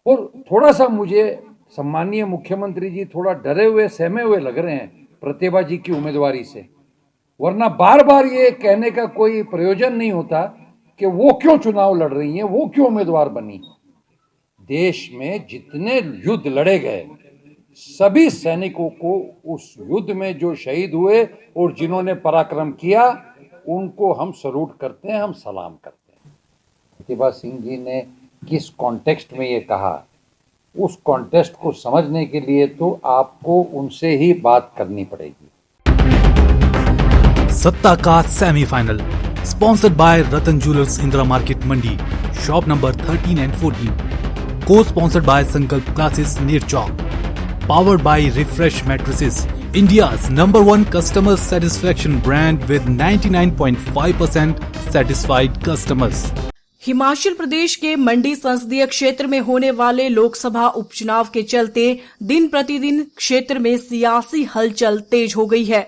और थोड़ा सा मुझे सम्मानीय मुख्यमंत्री जी थोड़ा डरे हुए सहमे हुए लग रहे हैं प्रतिभा जी की उम्मीदवारी से, वरना बार बार ये कहने का कोई प्रयोजन नहीं होता कि वो क्यों चुनाव लड़ रही हैं, वो क्यों उम्मीदवार बनी। देश में जितने युद्ध लड़े गए सभी सैनिकों को उस युद्ध में जो शहीद हुए और जिन्होंने पराक्रम किया उनको हम सल्यूट करते हैं, हम सलाम करते हैं। प्रतिभा सिंह जी ने किस कॉन्टेक्स्ट में ये कहा, उस कॉन्टेक्स्ट को समझने के लिए तो आपको उनसे ही बात करनी पड़ेगी। सत्ता का semifinal sponsored by Ratan jewellers Indira market Mandi, shop number 13 and 14, को स्पॉन्सर्ड बाय संकल्प क्लासेस नीर चौक, powered by Refresh Mattresses, India's #1 customer satisfaction brand with 99.5% satisfied customers. Himachal Pradesh के मंडी संसदीय क्षेत्र में होने वाले लोकसभा उपचुनाव के चलते दिन प्रतिदिन क्षेत्र में सियासी हलचल तेज हो गई है,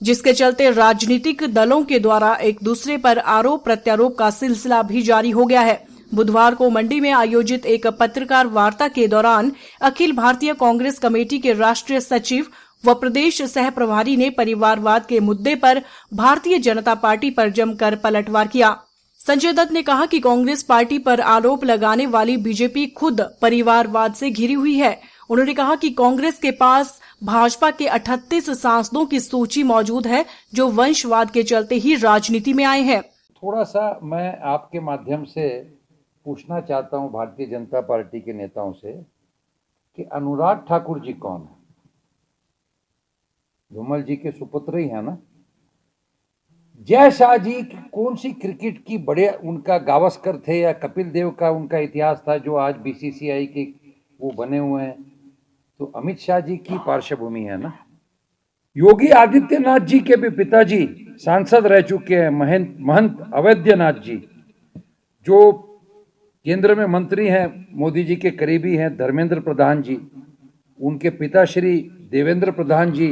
जिसके चलते राजनीतिक दलों के द्वारा एक दूसरे पर आरोप प्रत्यारोप का सिलसिला भी जारी हो गया है। बुधवार को मंडी में आयोजित एक पत्रकार वार्ता के दौरान अखिल भारतीय कांग्रेस कमेटी के राष्ट्रीय सचिव व प्रदेश सह प्रभारी ने परिवारवाद के मुद्दे पर भारतीय जनता पार्टी पर जमकर पलटवार किया। संजय दत्त ने कहा कि कांग्रेस पार्टी पर आरोप लगाने वाली बीजेपी खुद परिवारवाद से घिरी हुई है। उन्होंने कहा कि कांग्रेस के पास भाजपा के 38 सांसदों की सूची मौजूद है जो वंशवाद के चलते ही राजनीति में आए हैं। थोड़ा सा मैं आपके माध्यम से पूछना चाहता हूं भारतीय जनता पार्टी के नेताओं से कि अनुराग ठाकुर जी कौन है? धूमल जी के सुपुत्र ही है ना। जय शाह जी कौन सी क्रिकेट की बड़े उनका गावस्कर थे या कपिल देव का उनका इतिहास था जो आज बीसीसीआई के वो बने हुए हैं? तो अमित शाह जी की पार्श्वभूमि है ना। योगी आदित्यनाथ जी के भी पिताजी सांसद रह चुके हैं, महंत अवैधनाथ जी, जो केंद्र में मंत्री हैं, मोदी जी के करीबी हैं, धर्मेंद्र प्रधान जी। उनके पिता श्री देवेंद्र प्रधान जी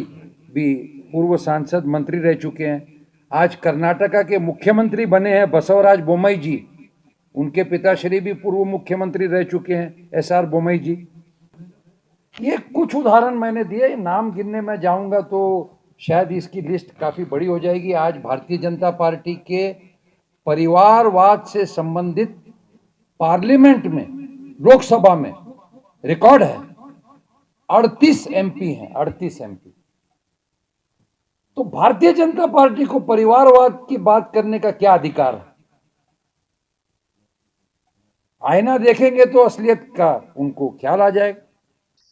भी पूर्व सांसद मंत्री रह चुके हैं। आज कर्नाटका के मुख्यमंत्री बने हैं बसवराज बोम्मई जी, उनके पिताश्री भी पूर्व मुख्यमंत्री रह चुके हैं, एसआर बोम्मई जी। ये कुछ उदाहरण मैंने दिए, नाम गिनने में जाऊंगा तो शायद इसकी लिस्ट काफी बड़ी हो जाएगी। आज भारतीय जनता पार्टी के परिवारवाद से संबंधित पार्लियामेंट में, लोकसभा में रिकॉर्ड है 38 एमपी हैं, 38 एमपी। तो भारतीय जनता पार्टी को परिवारवाद की बात करने का क्या अधिकार है? आईना देखेंगे तो असलियत का उनको ख्याल आ जाएगा।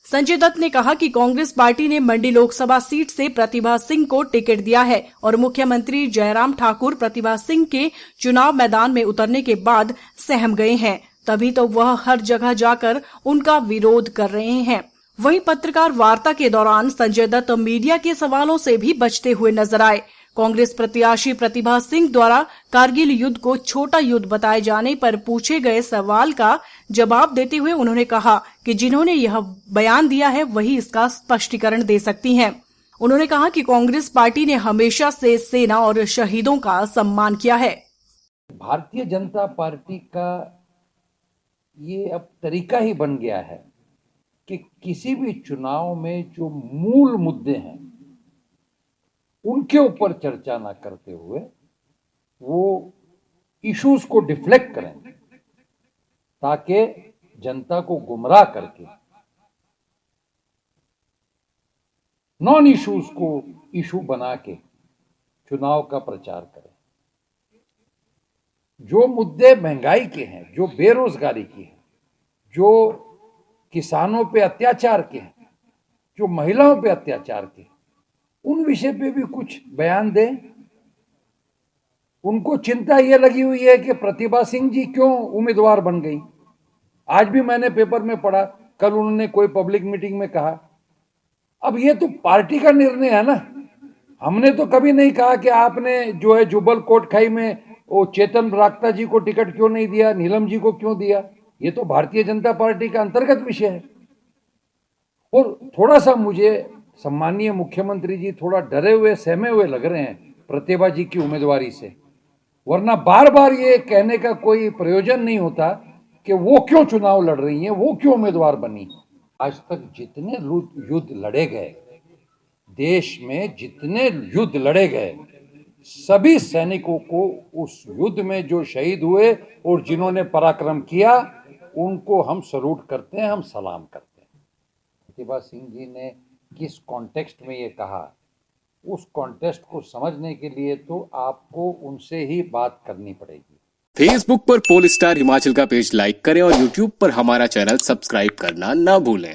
संजय दत्त ने कहा कि कांग्रेस पार्टी ने मंडी लोकसभा सीट से प्रतिभा सिंह को टिकट दिया है और मुख्यमंत्री जयराम ठाकुर प्रतिभा सिंह के चुनाव मैदान में उतरने के बाद सहम गए हैं, तभी तो वह हर जगह जाकर उनका विरोध कर रहे हैं। वहीं पत्रकार वार्ता के दौरान संजय दत्त मीडिया के सवालों से भी बचते हुए नजर आए। कांग्रेस प्रत्याशी प्रतिभा सिंह द्वारा कारगिल युद्ध को छोटा युद्ध बताए जाने पर पूछे गए सवाल का जवाब देते हुए उन्होंने कहा कि जिन्होंने यह बयान दिया है वही इसका स्पष्टीकरण दे सकती हैं। उन्होंने कहा कि कांग्रेस पार्टी ने हमेशा से सेना और शहीदों का सम्मान किया है। भारतीय जनता पार्टी का ये अब तरीका ही बन गया है कि किसी भी चुनाव में जो मूल मुद्दे हैं उनके ऊपर चर्चा ना करते हुए वो इश्यूज को डिफ्लेक्ट करें ताकि जनता को गुमराह करके नॉन इश्यूज को इशू बना के चुनाव का प्रचार करें। जो मुद्दे महंगाई के हैं, जो बेरोजगारी की है, जो किसानों पे अत्याचार के हैं, जो महिलाओं पे अत्याचार के हैं, उन विषय पे भी कुछ बयान दें। उनको चिंता यह लगी हुई है कि प्रतिभा सिंह जी क्यों उम्मीदवार बन गई। आज भी मैंने पेपर में पढ़ा, कल उन्होंने कोई पब्लिक मीटिंग में कहा। अब ये तो पार्टी का निर्णय है ना। हमने तो कभी नहीं कहा कि आपने जो है जुबल कोटखाई में वो चेतन बरागता जी को टिकट क्यों नहीं दिया, नीलम जी को क्यों दिया। ये तो भारतीय जनता पार्टी का अंतर्गत विषय है। और थोड़ा सा मुझे सम्मानीय मुख्यमंत्री जी थोड़ा डरे हुए सहमे हुए लग रहे हैं प्रतिभा जी की उम्मीदवारी से, वरना बार बार ये कहने का कोई प्रयोजन नहीं होता कि वो क्यों चुनाव लड़ रही हैं, वो क्यों उम्मीदवार बनी। आज तक जितने युद्ध लड़े गए, देश में जितने युद्ध लड़े गए, सभी सैनिकों को उस युद्ध में जो शहीद हुए और जिन्होंने पराक्रम किया, उनको हम सल्यूट करते हैं, हम सलाम करते हैं। प्रतिभा सिंह जी ने किस कॉन्टेक्स्ट में ये कहा, उस कॉन्टेक्स्ट को समझने के लिए तो आपको उनसे ही बात करनी पड़ेगी। फेसबुक पर पोल स्टार हिमाचल का पेज लाइक करें और यूट्यूब पर हमारा चैनल सब्सक्राइब करना ना भूलें।